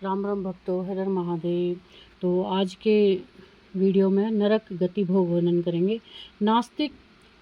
राम राम भक्तों, हर हर महादेव। तो आज के वीडियो में नरक गति भोग वर्णन करेंगे। नास्तिक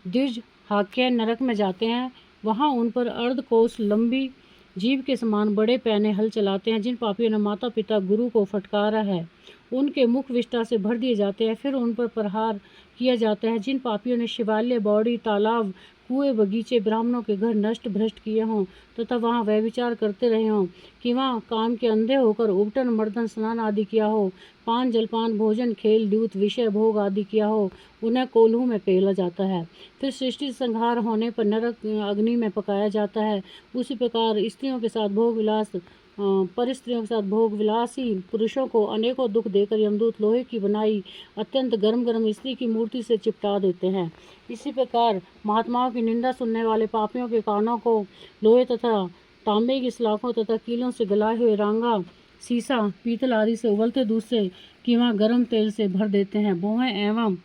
द्विज हाक्य नरक में जाते हैं। वहाँ उन पर अर्धकोश लंबी जीभ के समान बड़े पैने हल चलाते हैं। जिन पापियों ने माता पिता गुरु को फटकारा है उनके मुख विष्ठा से भर दिए जाते हैं, फिर उन पर प्रहार किया जाता है। जिन पापियों ने शिवालय, बावड़ी, तालाब, कुएं, बगीचे, ब्राह्मणों के घर नष्ट भ्रष्ट किए हों तथा वहाँ व्यभिचार करते रहे हों, कि वहाँ काम के अंधे होकर उबटन मर्दन स्नान आदि किया हो, पान जलपान भोजन खेल द्यूत विषय भोग आदि किया हो, उन्हें कोल्हू में पेला जाता है। फिर सृष्टि संहार होने पर नरक अग्नि में पकाया जाता है। उसी प्रकार स्त्रियों के साथ भोग विलास पर स्त्रियों के साथ भोग विलासी पुरुषों को अनेकों दुख देकर यमदूत लोहे की बनाई अत्यंत गर्म गर्म स्त्री की मूर्ति से चिपटा देते हैं। इसी प्रकार महात्माओं की निंदा सुनने वाले पापियों के कानों को लोहे तथा तांबे की सलाखों तथा कीलों से गलाए हुए रांगा, सीसा, पीतल आदि से उबलते दूध से कीमा गर्म तेल से भर देते हैं। भौहें एवं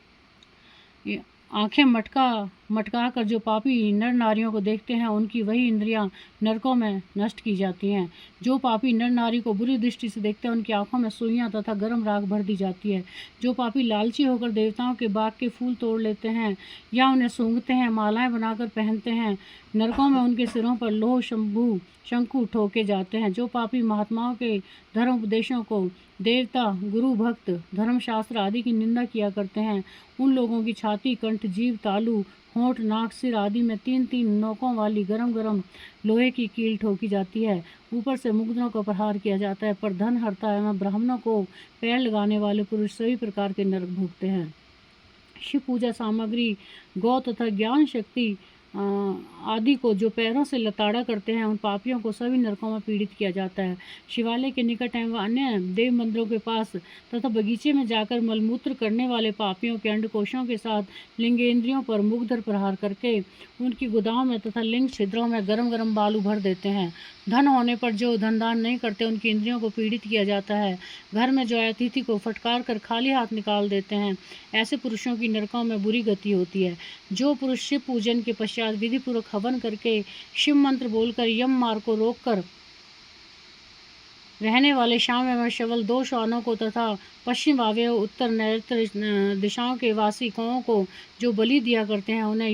आंखें मटका कर जो पापी नर नारियों को देखते हैं उनकी वही इंद्रियां नरकों में नष्ट की जाती हैं। जो पापी नर नारी को बुरी दृष्टि से देखते हैं उनकी आंखों में सुइयां तथा गर्म राख भर दी जाती है। जो पापी लालची होकर देवताओं के बाग के फूल तोड़ लेते हैं या उन्हें सूंघते हैं, मालाएं बनाकर पहनते हैं, नरकों में उनके सिरों पर लोह शंकु ठोके जाते हैं। जो पापी महात्माओं के धर्म उपदेशों को, देवता, गुरु, भक्त, धर्मशास्त्र आदि की निंदा किया करते हैं, उन लोगों की छाती, कंठ, जीभ, तालू, होंठ, नाक, सिर आदि में 3-3 नोकों वाली गरम गरम लोहे की कील ठोकी जाती है। ऊपर से मुग्धों को प्रहार किया जाता है। पर धन हरता एवं ब्राह्मणों को पैर लगाने वाले पुरुष सभी प्रकार के नरक भोगते हैं। शिव पूजा सामग्री, गौ तथा ज्ञान शक्ति आदि को जो पैरों से लताड़ा करते हैं उन पापियों को सभी नरकों में पीड़ित किया जाता है। शिवालय के निकट एवं अन्य देव मंदिरों के पास तथा बगीचे में जाकर मलमूत्र करने वाले पापियों के अंडकोशों के साथ लिंगेंद्रियों पर मुग्धर प्रहार करके उनकी गुदाओं में तथा लिंग छिद्रों में गरम गरम बालू भर देते हैं। धन होने पर जो धनदान नहीं करते उनकी इंद्रियों को पीड़ित किया जाता है। घर में जो अतिथि को फटकार कर खाली हाथ निकाल देते हैं, ऐसे पुरुषों की नरकों में बुरी गति होती है। जो पुरुष शिव पूजन के पश्चात विधि पूर्वक हवन करके शिव मंत्र बोलकर यम मार्ग को रोककर रहने वाले शाम एवं शवल 2 श्वानों को तथा पश्चिम वायव्य उत्तर नैऋत्य दिशाओं के वासी कौओं को जो बलि दिया करते हैं उन्हें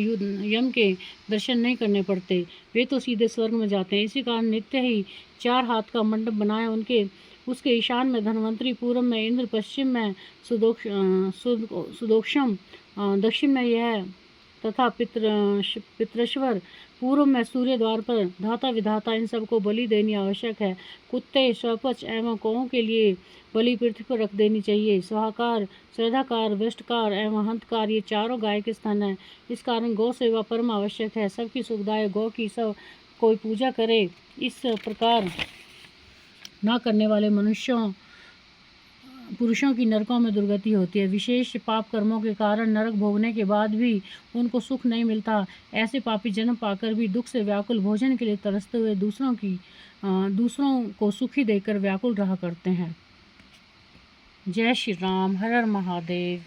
यम के दर्शन नहीं करने पड़ते, वे तो सीधे स्वर्ग में जाते हैं। इसी कारण नित्य ही 4 हाथ का मंडप बनाए उसके ईशान में धन्वंतरी, पूर्व में इंद्र, पश्चिम में सुदोक्षम, दक्षिण में यह तथा पितृश्वर, पूर्व में सूर्य द्वार पर धाता विधाता, इन सबको बलि देनी आवश्यक है। कुत्ते, स्वपच एवं कौओं के लिए बलि पृथ्वी पर रख देनी चाहिए। स्वाहाकार, श्रद्धाकार, वृष्टकार एवं हंतकार ये चारों गाय के स्तन हैं। इस कारण गौ सेवा परम आवश्यक है। सबकी सुखदायक गौ की सब कोई पूजा करे। इस प्रकार न करने वाले पुरुषों की नरकों में दुर्गति होती है। विशेष पाप कर्मों के कारण नरक भोगने के बाद भी उनको सुख नहीं मिलता। ऐसे पापी जन्म पाकर भी दुख से व्याकुल, भोजन के लिए तरसते हुए दूसरों को सुखी देकर व्याकुल रहा करते हैं। जय श्री राम, हर हर महादेव।